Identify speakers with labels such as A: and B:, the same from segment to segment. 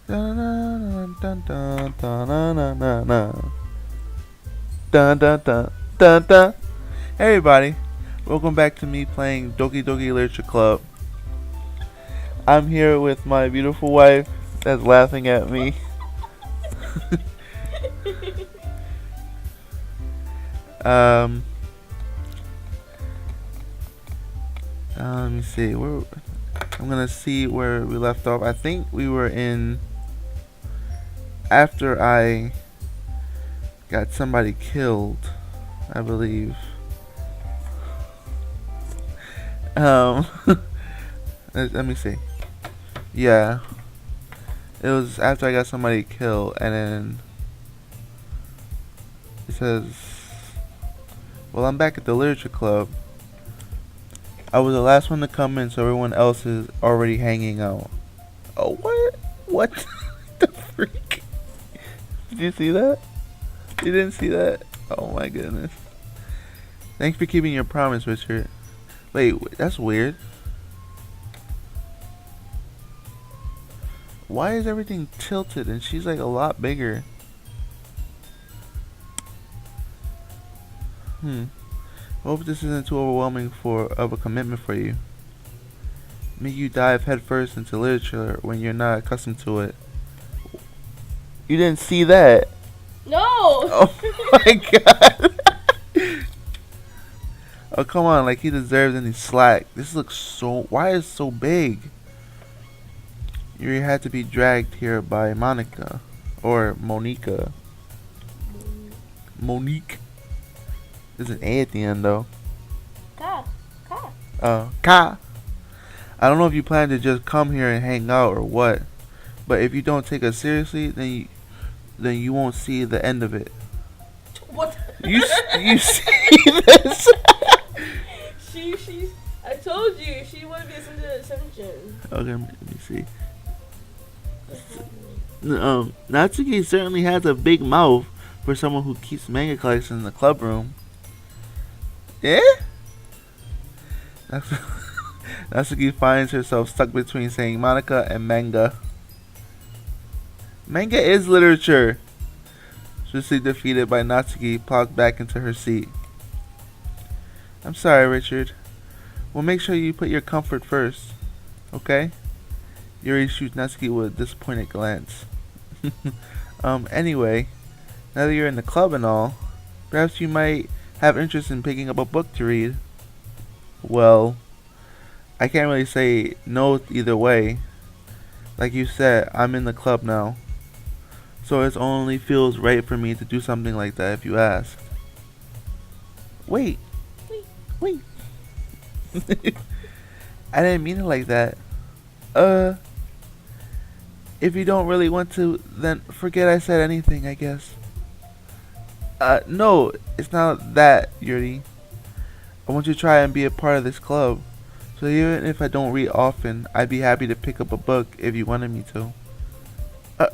A: Dun, dun, dun, dun, dun, dun, dun, dun, dun. Dun, dun, dun, dun, dun. Hey everybody, welcome back to me playing Doki Doki Literature Club. I'm here with my beautiful wife that's laughing at me. um, let me see. I'm gonna see where we left off. I think we were in after I got somebody killed, I believe. Um, let me see. Yeah, it was after I got somebody killed, and then it says, "Well, I'm back at the literature club. I was the last one to come in, so everyone else is already hanging out." Oh, what? What the freak? Did you see that? You didn't see that? Oh my goodness. Thanks for keeping your promise, Richard. Wait, that's weird. Why is everything tilted and she's like a lot bigger? Hope this isn't too overwhelming of a commitment for you. Make you dive headfirst into literature when you're not accustomed to it. You didn't see that?
B: No!
A: Oh my god. Oh come on, like he deserves any slack. This looks so... Why is it so big? You had to be dragged here by Monica. Or Monica. Monique. There's an A at the end though.
B: Ka.
A: Ka. I don't know if you plan to just come here and hang out or what. But if you don't take us seriously, then you won't see the end of it.
B: What?
A: You see this?
B: She's. I told you she wanted to be a center of attention.
A: Okay, let me see. Natsuki certainly has a big mouth for someone who keeps manga collections in the club room. Yeah? Natsuki finds herself stuck between saying Monica and manga. Manga is literature. Swiftly defeated by Natsuki, plopped back into her seat. I'm sorry, Richard. We'll make sure you put your comfort first. Okay? Yuri shoots Natsuki with a disappointed glance. Anyway, now that you're in the club and all, perhaps you might have interest in picking up a book to read. Well, I can't really say no either way. Like you said, I'm in the club now. So it only feels right for me to do something like that if you ask. Wait. I didn't mean it like that. If you don't really want to, then forget I said anything, I guess. No, it's not that, Yuri. I want you to try and be a part of this club. So even if I don't read often, I'd be happy to pick up a book if you wanted me to.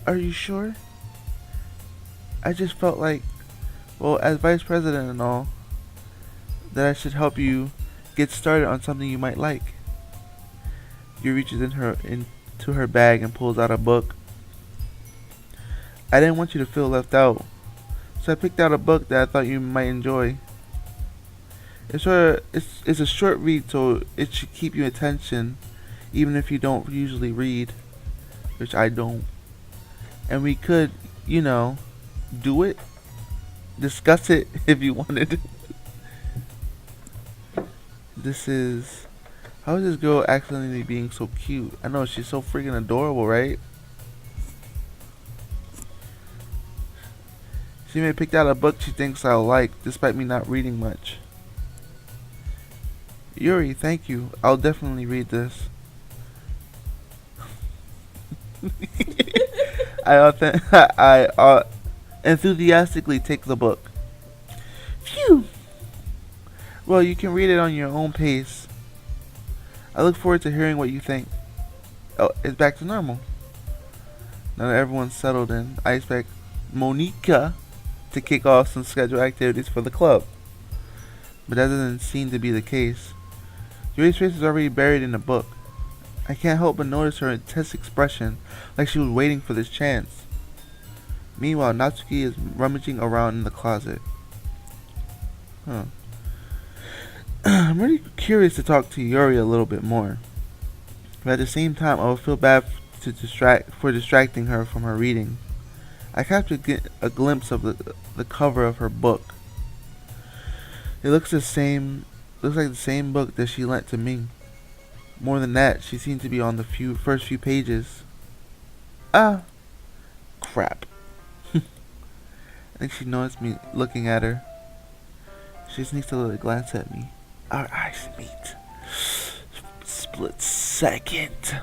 A: Are you sure? I just felt like, well, as vice president and all, that I should help you get started on something you might like. Yuri reaches into her bag and pulls out a book. I didn't want you to feel left out, so I picked out a book that I thought you might enjoy. It's a short read, so it should keep your attention, even if you don't usually read, which I don't. And we could, do it, discuss it if you wanted. How is this girl accidentally being so cute? I know, she's so freaking adorable, right? She may have picked out a book she thinks I'll like, despite me not reading much. Yuri, thank you. I'll definitely read this. I enthusiastically take the book. Phew! Well, you can read it on your own pace. I look forward to hearing what you think. Oh, it's back to normal. Now that everyone's settled in, I expect Monica to kick off some scheduled activities for the club. But that doesn't seem to be the case. Yuri's face is already buried in the book. I can't help but notice her intense expression, like she was waiting for this chance. Meanwhile, Natsuki is rummaging around in the closet. Huh. I'm really curious to talk to Yuri a little bit more, but at the same time, I would feel bad for distracting her from her reading. I captured a glimpse of the cover of her book. It looks the same. Looks like the same book that she lent to me. More than that, she seemed to be on the first few pages. Ah, crap. I think she noticed me looking at her. She sneaks a little glance at me. Our eyes meet. Split second.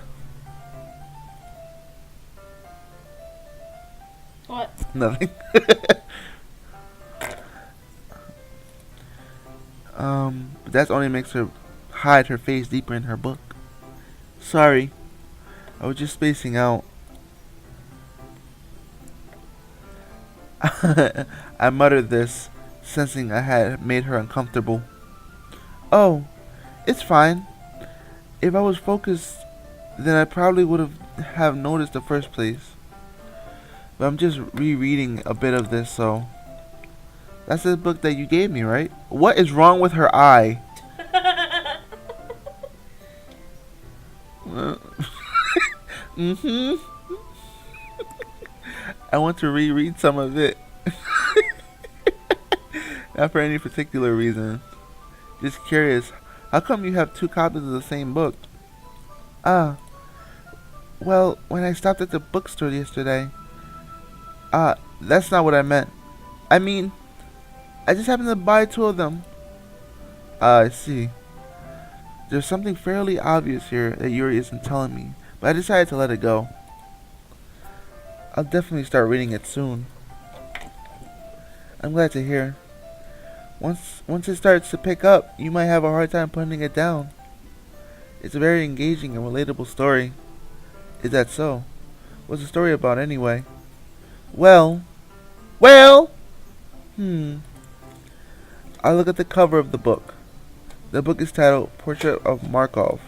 B: What?
A: Nothing. But that only makes her hide her face deeper in her book. Sorry, I was just spacing out. I muttered this, sensing I had made her uncomfortable. Oh, it's fine. If I was focused, then I probably would have noticed the first place. But I'm just rereading a bit of this, so that's the book that you gave me, right? What is wrong with her eye? Mm-hmm. I want to reread some of it. Not for any particular reason. Just curious, how come you have two copies of the same book? Ah, well, when I stopped at the bookstore yesterday. That's not what I meant. I mean, I just happened to buy two of them. I see. There's something fairly obvious here that Yuri isn't telling me, but I decided to let it go. I'll definitely start reading it soon. I'm glad to hear. Once it starts to pick up, you might have a hard time putting it down. It's a very engaging and relatable story. Is that so? What's the story about anyway? Well, I look at the cover of the book. The book is titled Portrait of Markov.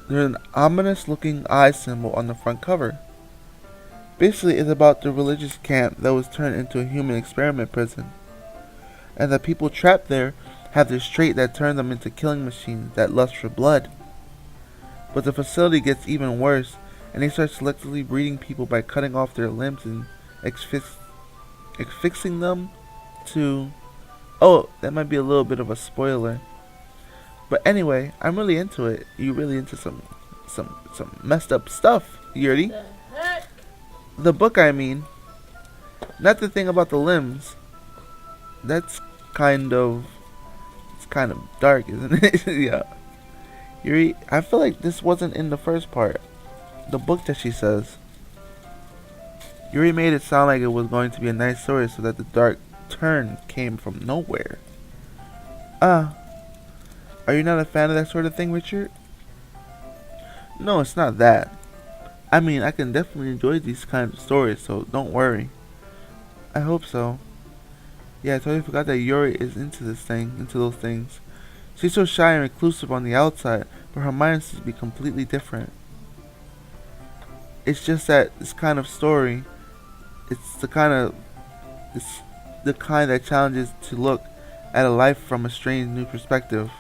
A: There's an ominous looking eye symbol on the front cover. Basically, it's about the religious camp that was turned into a human experiment prison. And the people trapped there have this trait that turns them into killing machines that lust for blood. But the facility gets even worse, and they start selectively breeding people by cutting off their limbs and affixing them to... Oh, that might be a little bit of a spoiler. But anyway, I'm really into it. You really into some messed up stuff, Yuri.
B: The heck?
A: The book, I mean. Not the thing about the limbs. That's kind of... It's kind of dark, isn't it? Yeah. Yuri, I feel like this wasn't in the first part. The book that she says. Yuri made it sound like it was going to be a nice story so that the dark turn came from nowhere. Are you not a fan of that sort of thing, Richard? No, it's not that. I mean, I can definitely enjoy these kinds of stories, so don't worry. I hope so. Yeah, I totally forgot that Yuri is into those things. She's so shy and reclusive on the outside, but her mind seems to be completely different. It's just that this kind of story, it's the kind that challenges to look at a life from a strange new perspective.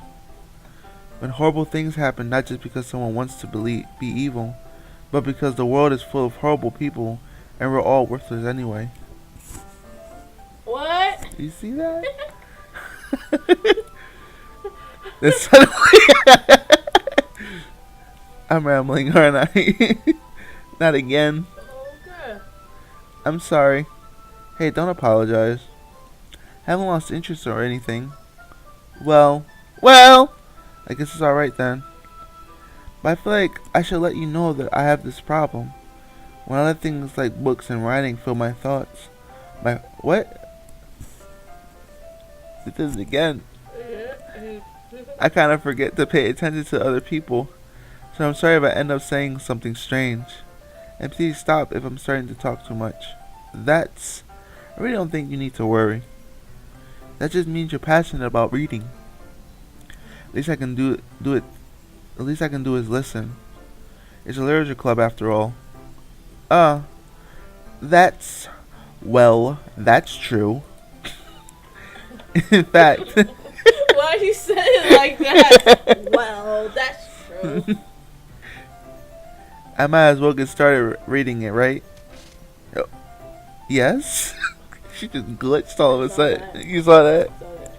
A: When horrible things happen, not just because someone wants to be evil, but because the world is full of horrible people and we're all worthless anyway.
B: What?
A: You see that? Then suddenly, I'm rambling, aren't I? Not again.
B: Okay.
A: I'm sorry. Hey, don't apologize. Haven't lost interest or anything. Well, I guess it's alright then. But I feel like I should let you know that I have this problem. When I let things like books and writing fill my thoughts. What? It does it again. I kind of forget to pay attention to other people. So I'm sorry if I end up saying something strange. And please stop if I'm starting to talk too much. I really don't think you need to worry. That just means you're passionate about reading. At least I can do it The least I can do is listen. It's a literature club after all. Uh, that's... Well, that's true. In fact...
B: Why you say it like that? Well, that's true.
A: I might as well get started reading it, right? Oh, yes? She just glitched all of a sudden.
B: That.
A: You saw that?
B: So,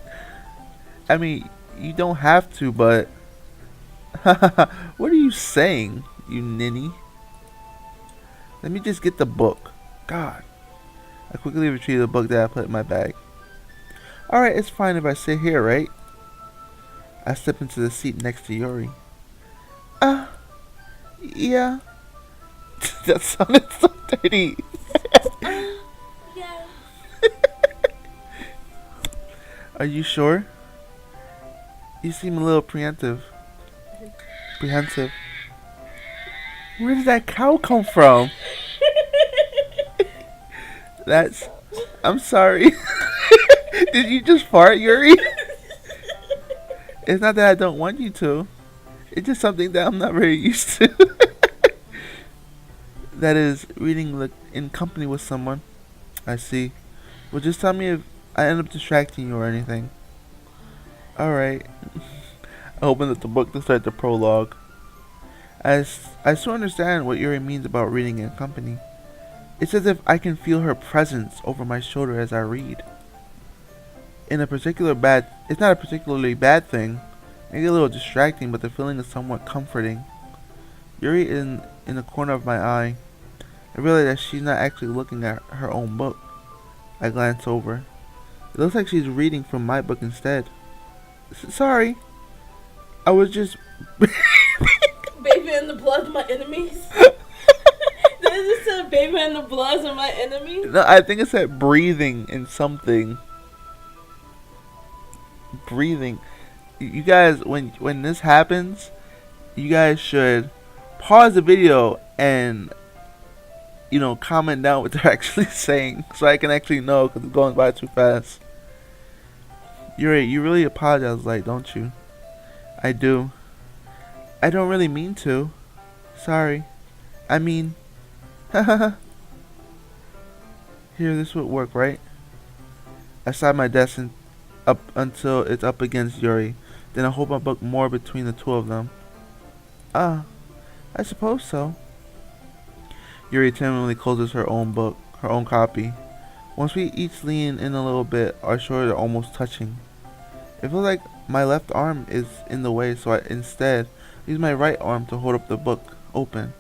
A: I mean, you don't have to, but... What are you saying, you ninny? Let me just get the book. God. I quickly retrieved the book that I put in my bag. Alright, it's fine if I sit here, right? I step into the seat next to Yuri. Yeah. That sounded so dirty.
B: yeah.
A: Are you sure? You seem a little prehensive. Where did that cow come from? That's... I'm sorry. Did you just fart, Yuri? It's not that I don't want you to. It's just something that I'm not very used to. That is, reading in company with someone. I see. Well, just tell me if I end up distracting you or anything. Alright. I opened up the book to start the prologue. I still understand what Yuri means about reading in company. It's as if I can feel her presence over my shoulder as I read. It's not a particularly bad thing. Maybe a little distracting, but the feeling is somewhat comforting. Yuri in the corner of my eye. I realize that she's not actually looking at her own book. I glance over. It looks like she's reading from my book instead. Sorry. I was just...
B: Baby in the blood of my enemies? Did it just say baby in the blood of my enemies?
A: No, I think it said breathing in something. Breathing. You guys, when this happens, you guys should pause the video and, comment down what they're actually saying, so I can actually know, because it's going by too fast. You really apologize, don't you? I do. I don't really mean to. Sorry. I mean, here, this would work, right? I sat my desk and up until it's up against Yuri. Then I hold my book more between the two of them. I suppose so. Yuri timidly closes her own book, her own copy. Once we each lean in a little bit, our shoulders are almost touching. It feels like my left arm is in the way, so I instead use my right arm to hold up the book open.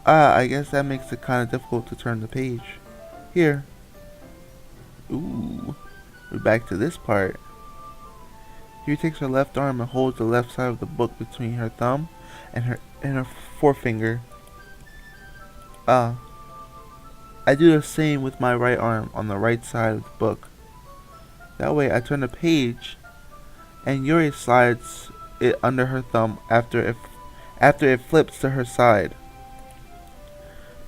A: I guess that makes it kind of difficult to turn the page. Here. Ooh. We're back to this part. Yuri takes her left arm and holds the left side of the book between her thumb and her forefinger. I do the same with my right arm on the right side of the book. That way I turn the page and Yuri slides it under her thumb after it flips to her side.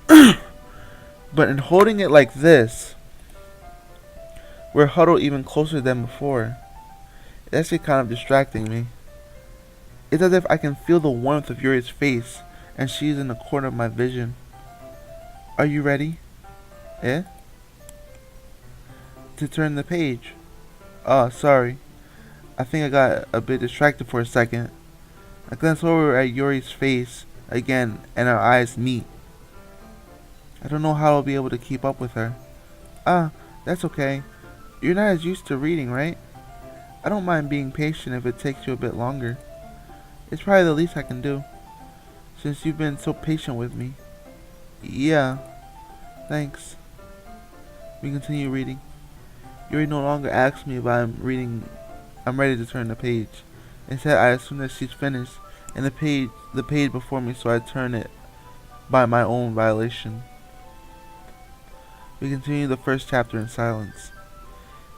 A: But in holding it like this, we're huddled even closer than before. It's actually kind of distracting me. It's as if I can feel the warmth of Yuri's face, and she's in the corner of my vision. Are you ready? Eh? To turn the page. Oh, sorry. I think I got a bit distracted for a second. I glance over at Yuri's face again, and our eyes meet. I don't know how I'll be able to keep up with her. That's okay. You're not as used to reading, right? I don't mind being patient if it takes you a bit longer. It's probably the least I can do, since you've been so patient with me. Yeah, thanks. We continue reading. Yuri no longer asks me if I'm ready to turn the page. Instead, I assume that she's finished, and the page before me, so I turn it by my own violation. We continue the first chapter in silence.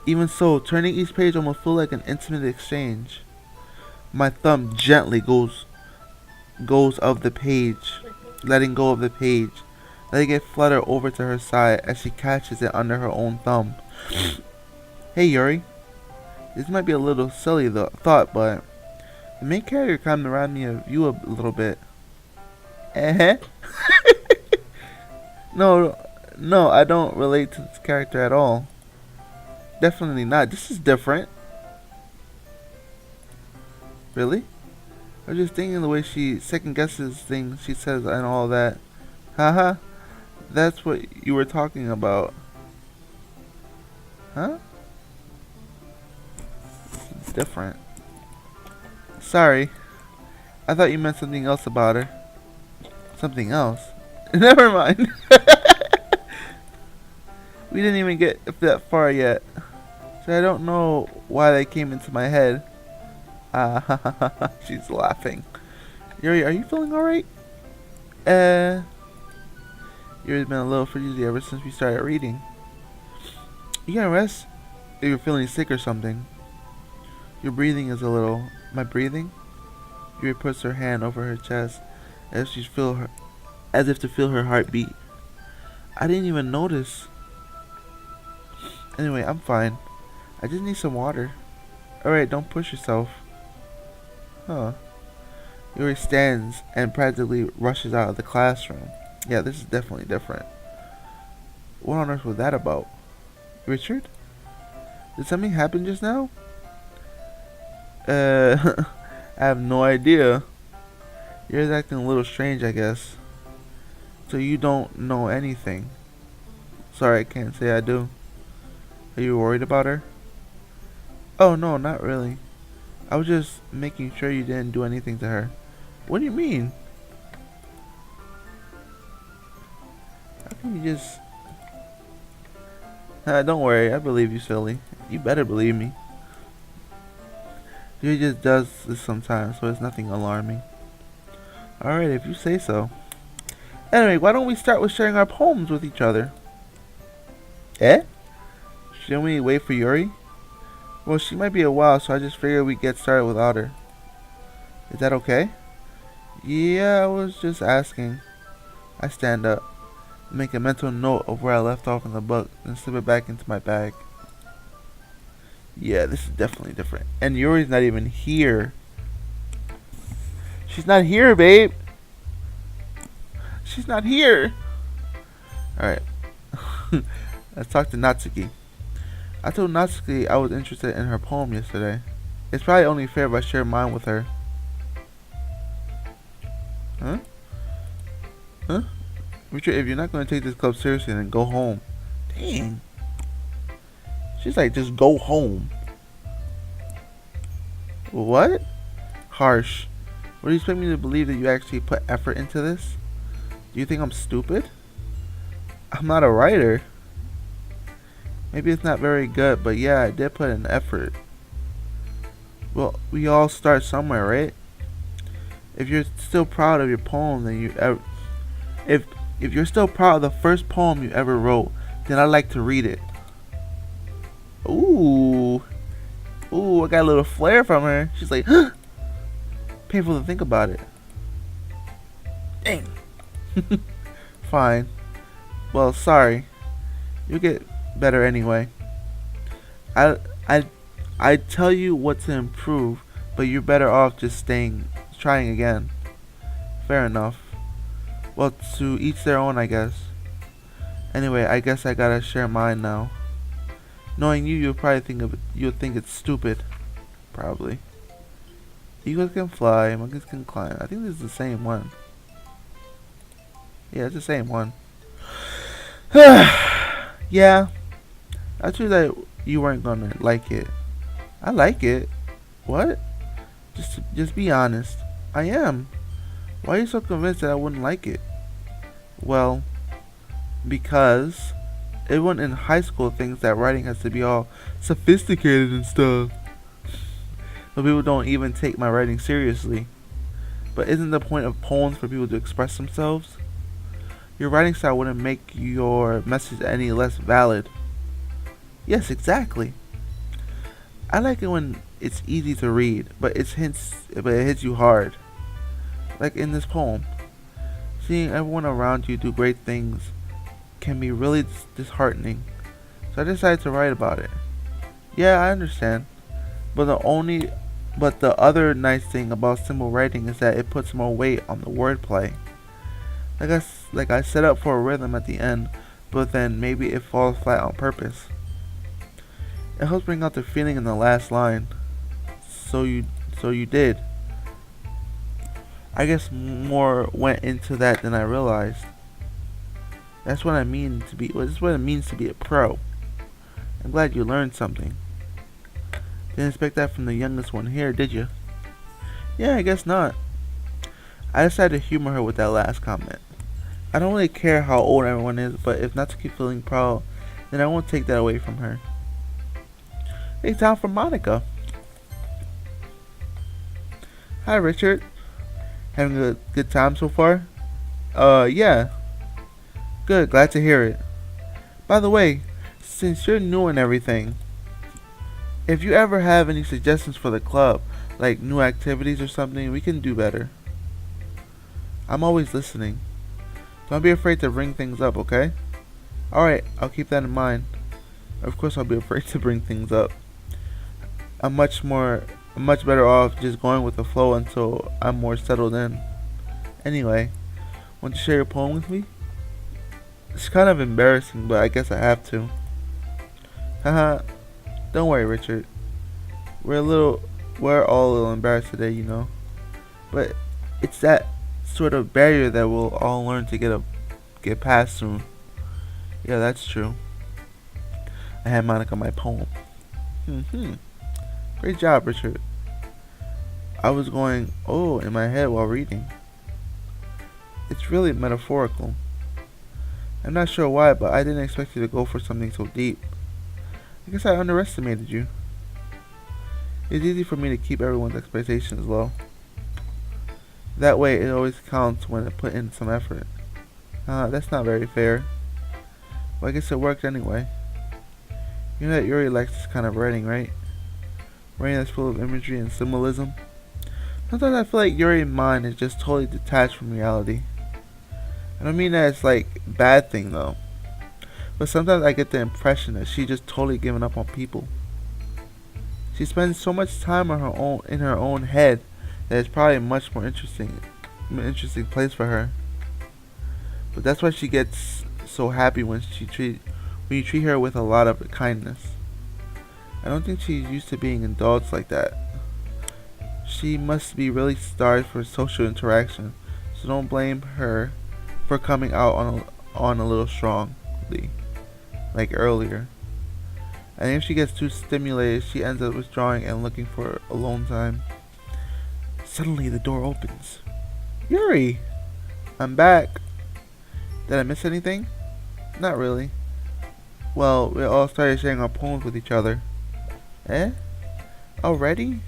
A: Even so, turning each page almost feels like an intimate exchange. My thumb gently goes of the page, letting go of the page, letting it flutter over to her side as she catches it under her own thumb. Hey Yuri, this might be a little silly thought, but The main character kind of reminded me of you a little bit. Eh? No, no, I don't relate to this character at all. Definitely not. This is different. Really? I was just thinking the way she second guesses things she says and all that. Haha. That's what you were talking about. Huh? It's different. Sorry. I thought you meant something else about her. Something else? Never mind. We didn't even get that far yet. So I don't know why they came into my head. She's laughing. Yuri, are you feeling alright? Yuri's been a little fidgety ever since we started reading. You gotta rest if you're feeling sick or something. Your breathing is a little... My breathing? Yuri puts her hand over her chest as if to feel her heartbeat. I didn't even notice. Anyway, I'm fine. I just need some water. Alright, don't push yourself. Huh. Yuri stands and practically rushes out of the classroom. Yeah, this is definitely different. What on earth was that about? Richard? Did something happen just now? I have no idea. You're acting a little strange, I guess. So you don't know anything. Sorry, I can't say I do. Are you worried about her? Oh, no, not really. I was just making sure you didn't do anything to her. What do you mean? How can you just... don't worry, I believe you, silly. You better believe me. He just does this sometimes, so it's nothing alarming. Alright, if you say so. Anyway, why don't we start with sharing our poems with each other? Eh? Shouldn't we wait for Yuri? Well, she might be a while, so I just figured we'd get started without her. Is that okay? Yeah, I was just asking. I stand up, make a mental note of where I left off in the book, and slip it back into my bag. Yeah, this is definitely different. And Yuri's not even here. She's not here, babe. She's not here. Alright. Let's talk to Natsuki. I told Natsuki I was interested in her poem yesterday. It's probably only fair if I share mine with her. Huh? Huh? Richard, if you're not going to take this club seriously, then go home. Dang. She's like, just go home. What? Harsh. What do you expect me to believe that you actually put effort into this? Do you think I'm stupid? I'm not a writer. Maybe it's not very good, but yeah, I did put in effort. Well, we all start somewhere, right? If you're still proud of your poem, then if you're still proud of the first poem you ever wrote, then I'd like to read it. Ooh, I got a little flair from her. She's like, huh? Painful to think about it. Dang. Fine. Well, sorry. You'll get better anyway. I tell you what to improve, but you're better off just trying again. Fair enough. Well, to each their own, I guess. Anyway, I guess I gotta share mine now. Knowing you, you'll think it's stupid. Probably. Eagles can fly, monkeys can climb. I think this is the same one. Yeah, it's the same one. Yeah. I knew that you weren't gonna like it. I like it. What? Just be honest. I am. Why are you so convinced that I wouldn't like it? Well, because everyone in high school thinks that writing has to be all sophisticated and stuff. So people don't even take my writing seriously. But isn't the point of poems for people to express themselves? Your writing style wouldn't make your message any less valid. Yes, exactly. I like it when it's easy to read, but it hits you hard. Like in this poem. Seeing everyone around you do great things can be really disheartening. So I decided to write about it. Yeah, I understand. But the only But the other nice thing about simple writing is that it puts more weight on the wordplay. Like I set up for a rhythm at the end, but then maybe it falls flat on purpose. It helps bring out the feeling in the last line. So you, so you did. I guess more went into that than I realized. That's what I mean to be. That's what it means to be a pro. I'm glad you learned something. Didn't expect that from the youngest one here, did you? Yeah, I guess not. I decided to humor her with that last comment. I don't really care how old everyone is, but if not to keep feeling proud, then I won't take that away from her. Hey, time for Monica. Hi, Richard. Having a good time so far? Yeah. Good, glad to hear it. By the way, since you're new and everything, if you ever have any suggestions for the club, like new activities or something, we can do better. I'm always listening. Don't be afraid to bring things up, okay? Alright, I'll keep that in mind. Of course I'll be afraid to bring things up. I'm much better off just going with the flow until I'm more settled in. Anyway, want to share your poem with me? It's kind of embarrassing, but I guess I have to. Haha, don't worry, Richard. We're all a little embarrassed today, you know. But it's that sort of barrier that we'll all learn to get past soon. Yeah, that's true. I hand Monica my poem. Great job, Richard. I was going, oh, in my head while reading. It's really metaphorical. I'm not sure why, but I didn't expect you to go for something so deep. I guess I underestimated you. It's easy for me to keep everyone's expectations low. That way, it always counts when I put in some effort. That's not very fair. Well, I guess it worked anyway. You know that Yuri likes this kind of writing, right? Writing that's full of imagery and symbolism. Sometimes I feel like Yuri's mind is just totally detached from reality. I don't mean that it's like a bad thing though. But sometimes I get the impression that she's just totally given up on people. She spends so much time on in her own head that it's probably a much more interesting place for her. But that's why she gets so happy when you treat her with a lot of kindness. I don't think she's used to being indulged like that. She must be really starved for social interaction, so don't blame her for coming out on a little strongly, like earlier. And if she gets too stimulated, she ends up withdrawing and looking for alone time. Suddenly the door opens. Yuri! I'm back. Did I miss anything? Not really. Well, we all started sharing our poems with each other. Eh? Already?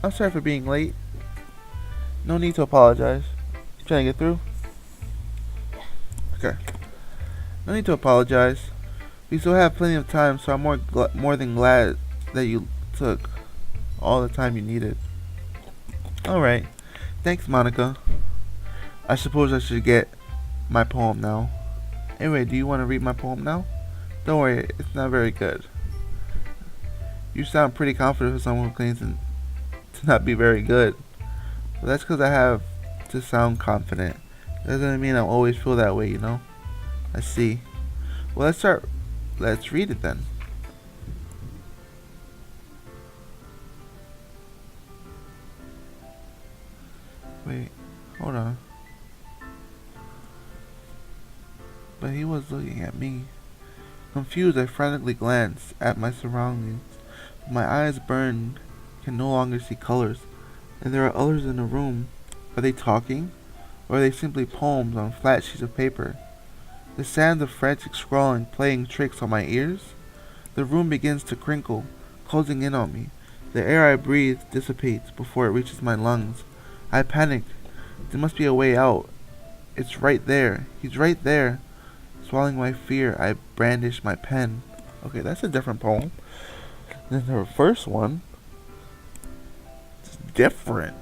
A: I'm sorry for being late. No need to apologize. You trying to get through? Okay. No need to apologize. We still have plenty of time, so I'm more than glad that you took all the time you needed. Alright. Thanks, Monica. I suppose I should get my poem now. Anyway, do you want to read my poem now? Don't worry, it's not very good. You sound pretty confident for someone who claims to not be very good. But that's because I have to sound confident. That doesn't mean I always feel that way, you know? I see. Well, let's start. Let's read it then. Wait, hold on. But he was looking at me. Confused, I frantically glanced at my surroundings. My eyes burned, can no longer see colors. And there are others in the room. Are they talking? Or are they simply poems on flat sheets of paper? The sound of frantic scrawling playing tricks on my ears? The room begins to crinkle, closing in on me. The air I breathe dissipates before it reaches my lungs. I panic. There must be a way out. It's right there. He's right there. Swallowing my fear, I brandish my pen. Okay, that's a different poem than the first one. It's different.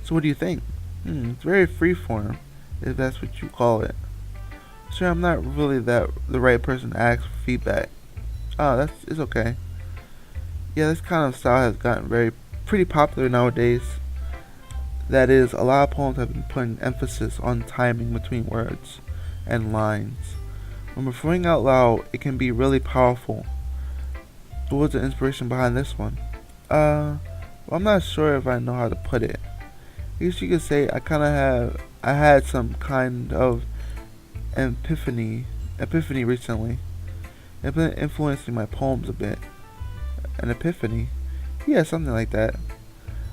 A: So what do you think? It's very freeform, if that's what you call it. Sure, I'm not really the right person to ask for feedback. It's okay. Yeah, this kind of style has gotten pretty popular nowadays. That is, a lot of poems have been putting emphasis on timing between words and lines. When performing out loud, it can be really powerful. What was the inspiration behind this one? Well, I'm not sure if I know how to put it. I guess you could say I had some kind of epiphany recently. It's been influencing my poems a bit. An epiphany? Yeah, something like that.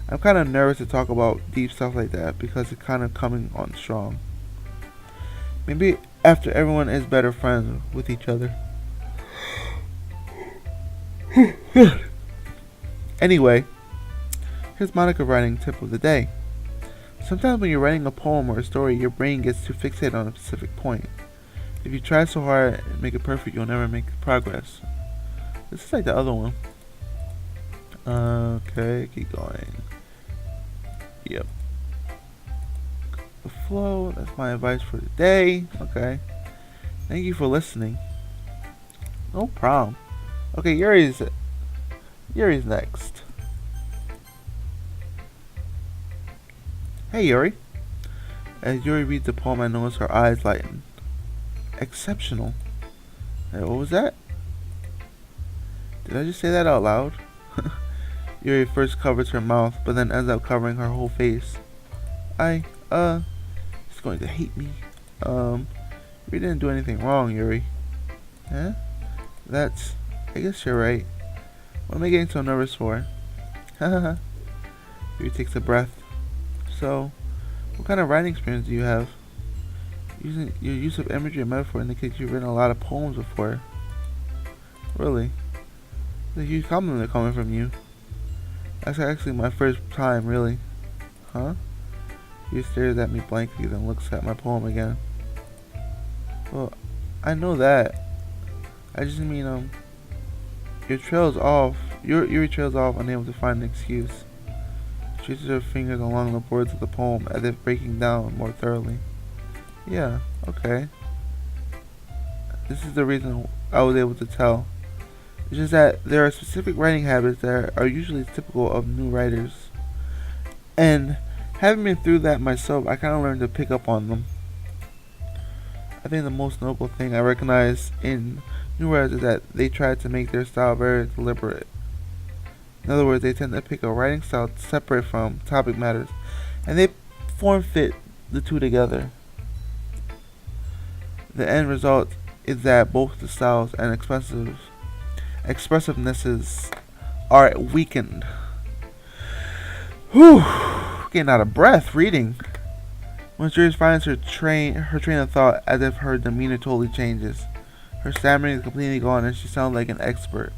A: I'm kind of nervous to talk about deep stuff like that because it's kind of coming on strong. Maybe after everyone is better friends with each other. Anyway, here's Monica writing tip of the day. Sometimes when you're writing a poem or a story, your brain gets too fixated on a specific point. If you try so hard and make it perfect, you'll never make progress. This is like the other one. Okay, keep going. Yep. The flow, that's my advice for the day. Okay. Thank you for listening. No problem. Okay, Yuri's next. Hey Yuri. As Yuri reads the poem, I notice her eyes lighten. Exceptional. Hey, what was that? Did I just say that out loud? Yuri first covers her mouth, but then ends up covering her whole face. He's going to hate me. We didn't do anything wrong, Yuri. Huh? I guess you're right. What am I getting so nervous for? Haha. Yuri takes a breath. So, what kind of writing experience do you have? Your use of imagery and metaphor indicates you've written a lot of poems before. Really? It's a huge compliment coming from you. That's actually my first time, really. Huh? He stares at me blankly, then looks at my poem again. Well, I know that. I just mean, your trail's off. Your trail's off, unable to find an excuse. She traces her fingers along the words of the poem, as if breaking down more thoroughly. Yeah, okay. This is the reason I was able to tell. It's just that there are specific writing habits that are usually typical of new writers. And having been through that myself, I kind of learned to pick up on them. I think the most notable thing I recognize in new writers is that they try to make their style very deliberate. In other words, they tend to pick a writing style separate from topic matters, and they form fit the two together. The end result is that both the styles and expressivenesses are weakened. Whew, getting out of breath reading. When Joyce finds her train of thought, as if her demeanor totally changes. Her stammering is completely gone and she sounds like an expert.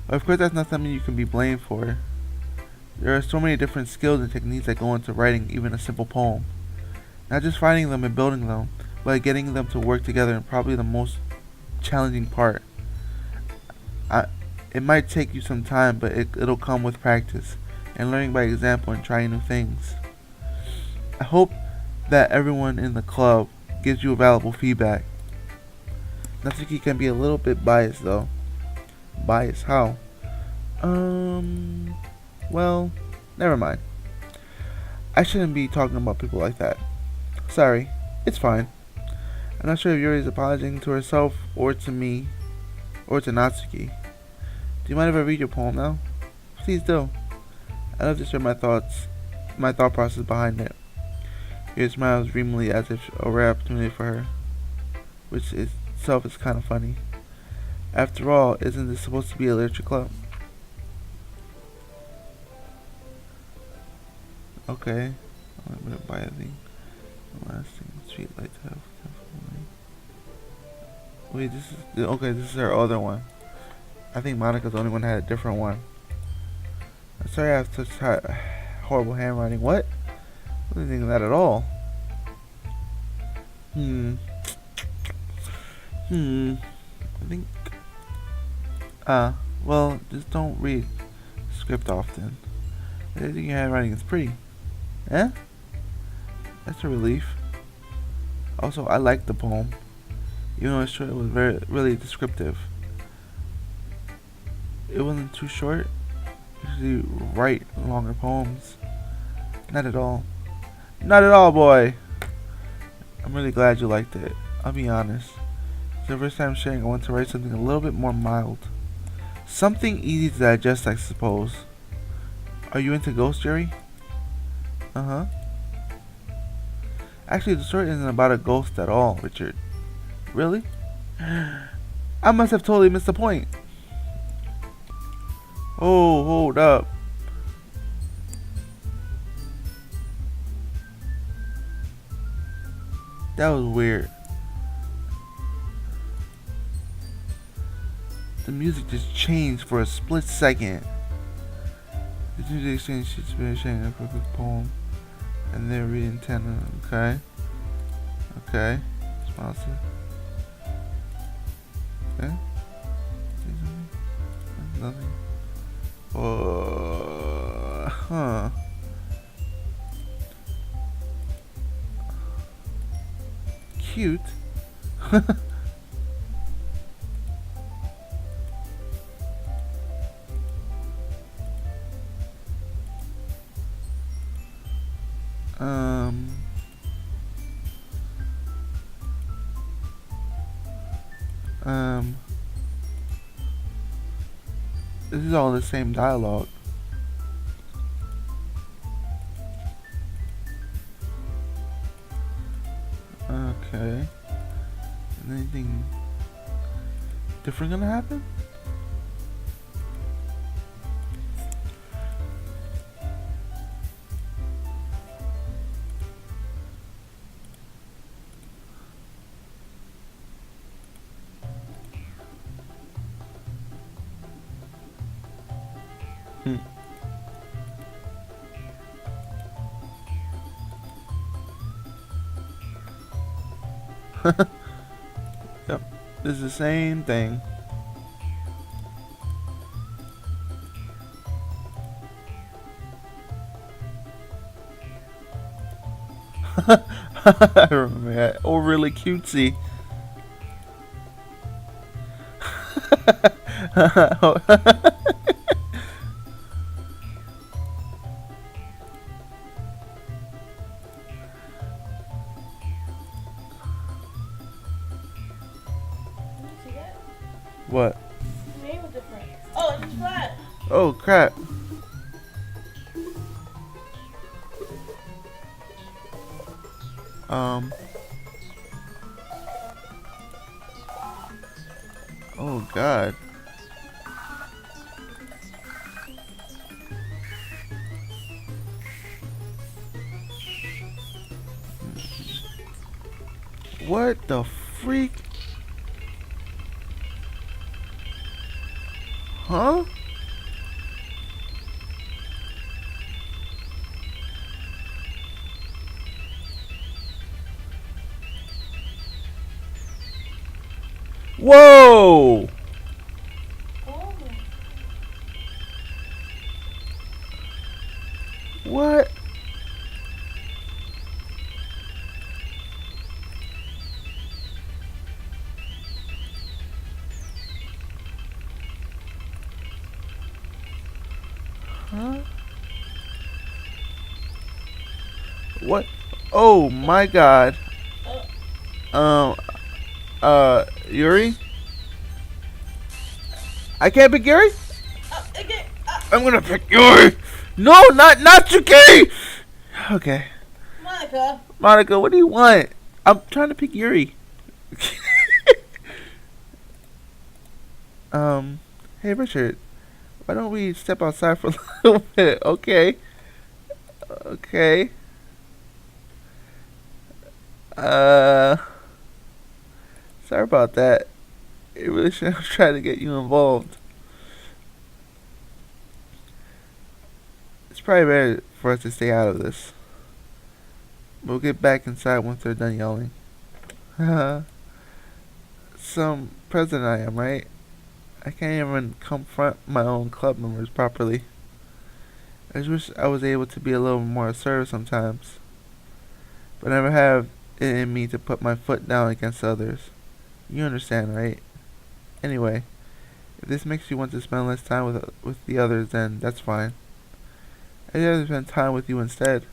A: But of course that's not something you can be blamed for. There are so many different skills and techniques that go into writing even a simple poem. Not just finding them and building them, but getting them to work together is probably the most challenging part. It might take you some time, but it'll come with practice and learning by example and trying new things. I hope that everyone in the club gives you valuable feedback. Natsuki can be a little bit biased though. Biased? How? Well, never mind. I shouldn't be talking about people like that. Sorry, it's fine. I'm not sure if Yuri is apologizing to herself or to me or to Natsuki. Do you mind if I read your poem now? Please do. I'd love to share my thought process behind it. Yuri smiles dreamily as if a rare opportunity for her, which itself is kind of funny. After all, isn't this supposed to be a literature club? Okay. I'm gonna buy a thing. Lasting street light to have. Wait, this is her other one. I think Monica's the only one that had a different one. I'm sorry I have such horrible handwriting. What? I wasn't thinking that at all. I think. Well, just don't read script often. I think your handwriting is pretty. Eh? That's a relief. Also, I liked the poem. Even though it's true, it was really descriptive. It wasn't too short. Usually write longer poems. Not at all. Not at all, boy. I'm really glad you liked it. I'll be honest. It's the first time sharing, I want to write something a little bit more mild. Something easy to digest, I suppose. Are you into ghosts, Jerry? Uh-huh. Actually, the story isn't about a ghost at all, Richard. Really? I must have totally missed the point. Oh, hold up. That was weird. The music just changed for a split second. The music exchange sheets finishing a quick poem. And they're reading 10. Okay. Okay. Responsive. Okay. Nothing. Huh. Cute. um. This is all the same dialogue. Okay. Anything different gonna happen? Yep, this is the same thing. I remember that. Oh, really cutesy. What?
B: The name was different. Oh, it's flat.
A: Oh, crap. Oh, God. What the freak? Huh? Whoa!
B: Oh.
A: What? Huh? What? Oh my God. Yuri? I can't pick Yuri?
B: Okay.
A: I'm gonna pick Yuri! No, not Yuki! Okay.
B: Monica.
A: Monica, what do you want? I'm trying to pick Yuri. Hey Richard, why don't we step outside for a little bit? Okay. Okay. Sorry about that. It really should have tried to get you involved. It's probably better for us to stay out of this. We'll get back inside once they're done yelling. Some president I am, right? I can't even confront my own club members properly. I just wish I was able to be a little more assertive sometimes. But I never have it in me to put my foot down against others. You understand, right? Anyway, If this makes you want to spend less time with the others, then that's fine. I'd rather spend time with you instead.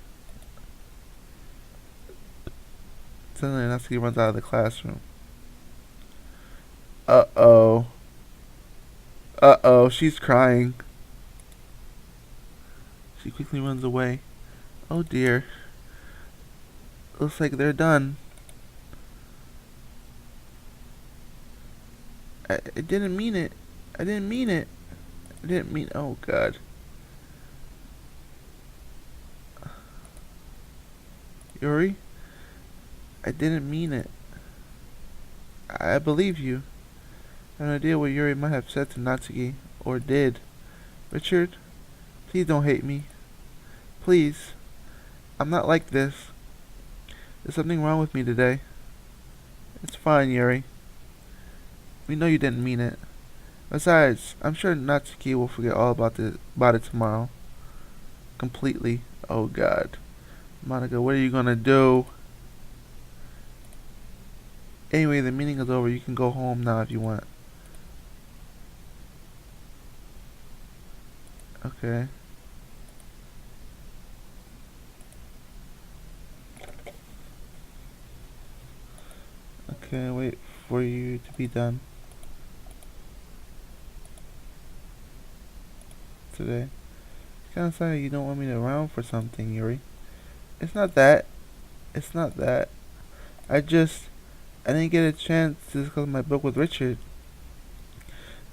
A: Suddenly, Natsuki runs out of the classroom. Uh-oh. Uh-oh, she's crying. She quickly runs away. Oh dear. Looks like they're done. I didn't mean it. I didn't mean it. I didn't mean... Oh god. Yuri? I didn't mean it. I believe you. I have no idea what Yuri might have said to Natsuki. Or did. Richard? Please don't hate me. Please. I'm not like this. There's something wrong with me today. It's fine, Yuri. We know you didn't mean it. Besides, I'm sure Natsuki will forget all about it tomorrow. Completely. Oh god. Monica, what are you gonna do? Anyway, the meeting is over. You can go home now if you want. Okay. Okay, wait for you to be done. Today. It's kinda sad you don't want me around for something, Yuri. It's not that. It's not that. I didn't get a chance to discuss my book with Richard.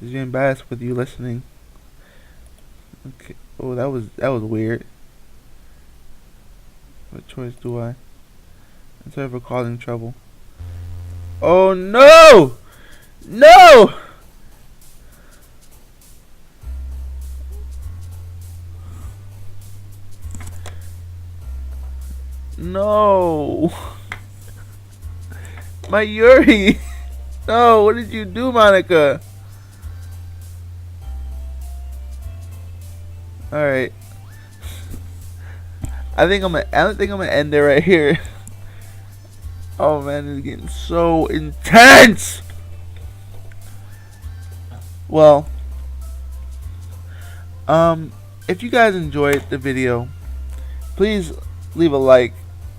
A: Just be embarrassed with you listening. Okay. Oh, that was weird. What choice do I? I'm sorry for causing trouble. Oh no! No! No! My Yuri! No, what did you do, Monica? Alright. I think I'm gonna end it right here. Oh man, it's getting so intense! Well, if you guys enjoyed the video, please leave a like,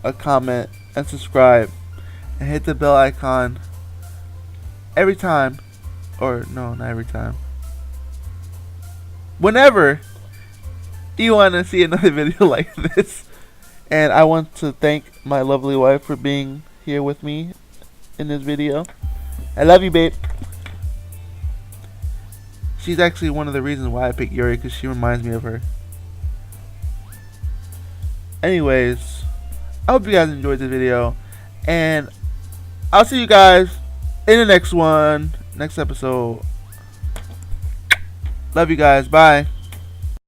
A: a comment, and subscribe, and hit the bell icon every time, or no, not every time, whenever you want to see another video like this. And I want to thank my lovely wife for being here with me in this video. I love you, babe. She's actually one of the reasons why I picked Yuri, because she reminds me of her. Anyways, I hope you guys enjoyed the video, and I'll see you guys in the next episode. Love you guys. Bye.